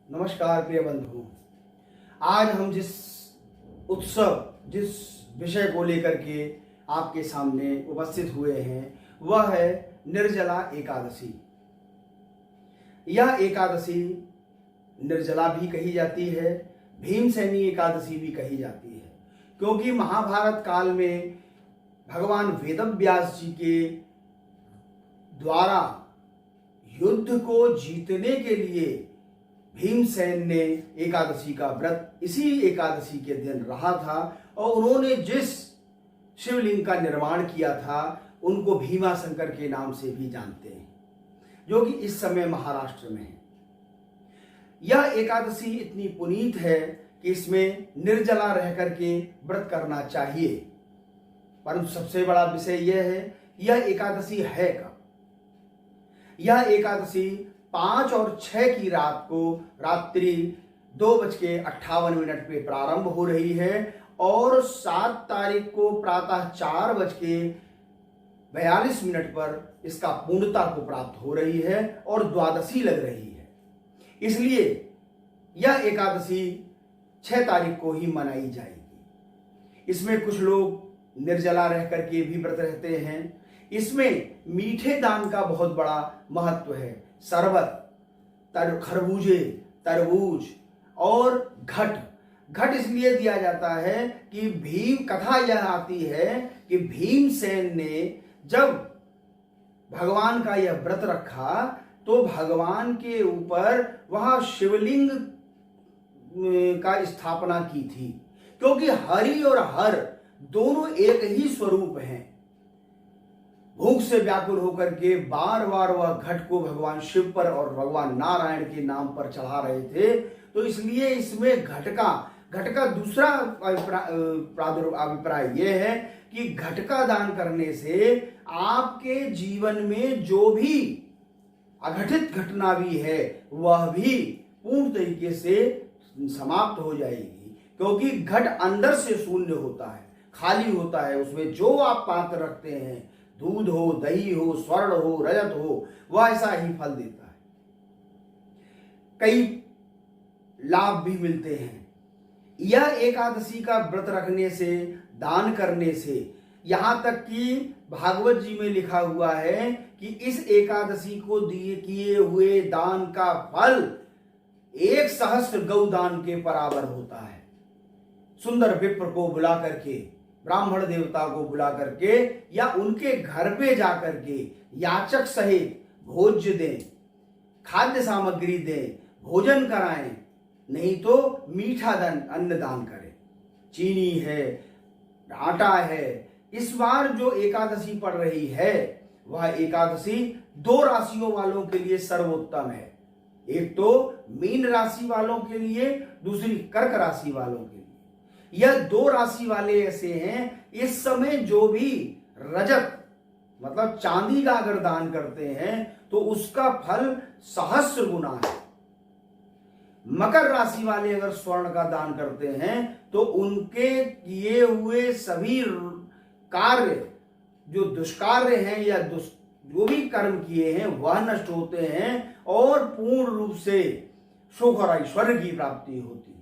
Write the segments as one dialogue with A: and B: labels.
A: नमस्कार प्रिय बंधु। आज हम जिस विषय को लेकर के आपके सामने उपस्थित हुए हैं वह है निर्जला एकादशी। यह एकादशी निर्जला भी कही जाती है, भीमसेनी एकादशी भी कही जाती है, क्योंकि महाभारत काल में भगवान वेदव्यास जी के द्वारा युद्ध को जीतने के लिए भीमसेन ने एकादशी का व्रत इसी एकादशी के दिन रहा था और उन्होंने जिस शिवलिंग का निर्माण किया था उनको भीमाशंकर के नाम से भी जानते हैं, जो कि इस समय महाराष्ट्र में है। यह एकादशी इतनी पुनीत है कि इसमें निर्जला रह करके व्रत करना चाहिए, परंतु सबसे बड़ा विषय यह है कि यह एकादशी है कब। यह एकादशी 5 और 6 की रात को रात्रि 2:58 पे प्रारंभ हो रही है और 7 तारीख को प्रातः 4:42 पर इसका पूर्णता को प्राप्त हो रही है और द्वादशी लग रही है। इसलिए यह एकादशी 6 तारीख को ही मनाई जाएगी। इसमें कुछ लोग निर्जला रह करके भी व्रत रहते हैं। इसमें मीठे दान का बहुत बड़ा महत्व है। शरबत, खरबूजे, तरबूज और घट इसलिए दिया जाता है कि कथा यह आती है कि भीमसेन ने जब भगवान का यह व्रत रखा तो भगवान के ऊपर वह शिवलिंग का स्थापना की थी, क्योंकि हरि और हर दोनों एक ही स्वरूप हैं। भूख से व्याकुल होकर के बार बार वह घट को भगवान शिव पर और भगवान नारायण के नाम पर चढ़ा रहे थे, तो इसलिए इसमें घट का दूसरा अभिप्राय यह है कि घट का दान करने से आपके जीवन में जो भी अघटित घटना भी है वह भी पूर्ण तरीके से समाप्त हो जाएगी, क्योंकि घट अंदर से शून्य होता है, खाली होता है। उसमें जो आप पात्र रखते हैं, दूध हो, दही हो, स्वर्ण हो, रजत हो, वह ऐसा ही फल देता है। कई लाभ भी मिलते हैं। यह एकादशी का व्रत रखने से, दान करने से, यहां तक कि भागवत जी में लिखा हुआ है कि इस एकादशी को दिए किए हुए दान का फल 1,000 गौदान के बराबर होता है। सुंदर विप्र को बुला करके, ब्राह्मण देवता को बुला करके या उनके घर पे जाकर के याचक सहित भोज्य दें, खाद्य सामग्री दें, भोजन कराएं, नहीं तो मीठा अन्न दान करें। चीनी है, आटा है। इस बार जो एकादशी पड़ रही है वह एकादशी 2 राशियों वालों के लिए सर्वोत्तम है। एक तो मीन राशि वालों के लिए, दूसरी कर्क राशि वालों के लिए। यह 2 राशि वाले ऐसे हैं, इस समय जो भी रजत मतलब चांदी का अगर दान करते हैं तो उसका फल 1000 गुना है। मकर राशि वाले अगर स्वर्ण का दान करते हैं तो उनके किए हुए सभी कार्य, जो दुष्कार्य हैं या जो भी कर्म किए हैं वह नष्ट होते हैं और पूर्ण रूप से सुख और ऐश्वर्य की प्राप्ति होती है।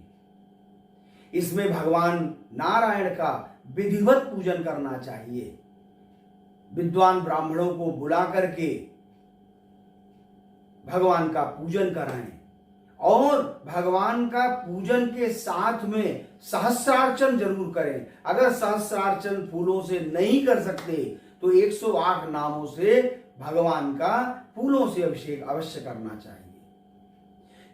A: इसमें भगवान नारायण का विधिवत पूजन करना चाहिए। विद्वान ब्राह्मणों को बुला करके भगवान का पूजन कराएं और भगवान का पूजन के साथ में सहस्रार्चन जरूर करें। अगर सहस्रार्चन फूलों से नहीं कर सकते तो 108 नामों से भगवान का फूलों से अभिषेक अवश्य करना चाहिए,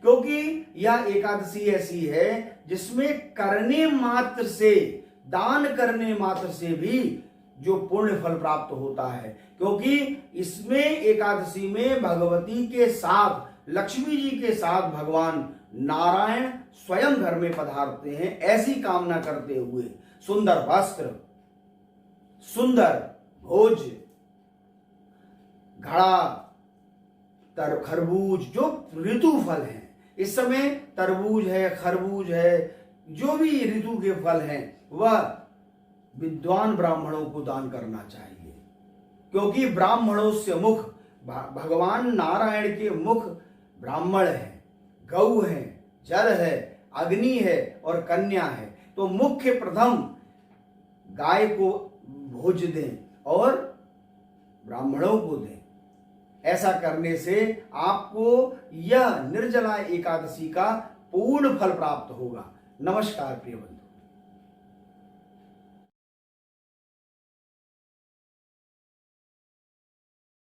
A: क्योंकि यह एकादशी ऐसी है जिसमें करने मात्र से, दान करने मात्र से भी जो पुण्य फल प्राप्त होता है। क्योंकि इसमें एकादशी में भगवती के साथ, लक्ष्मी जी के साथ भगवान नारायण स्वयं घर में पधारते हैं, ऐसी कामना करते हुए सुंदर वस्त्र, सुंदर भोज, घड़ा, खरबूज, जो ऋतु फल हैं, इस समय तरबूज है, खरबूज है, जो भी ऋतु के फल हैं वह विद्वान ब्राह्मणों को दान करना चाहिए, क्योंकि ब्राह्मणों से मुख, भगवान नारायण के मुख ब्राह्मण हैं, गौ हैं, जल है, अग्नि है और कन्या है। तो मुख्य प्रथम गाय को भोज दें और ब्राह्मणों को दें। ऐसा करने से आपको यह निर्जला एकादशी का पूर्ण फल प्राप्त होगा। नमस्कार प्रिय बंधु।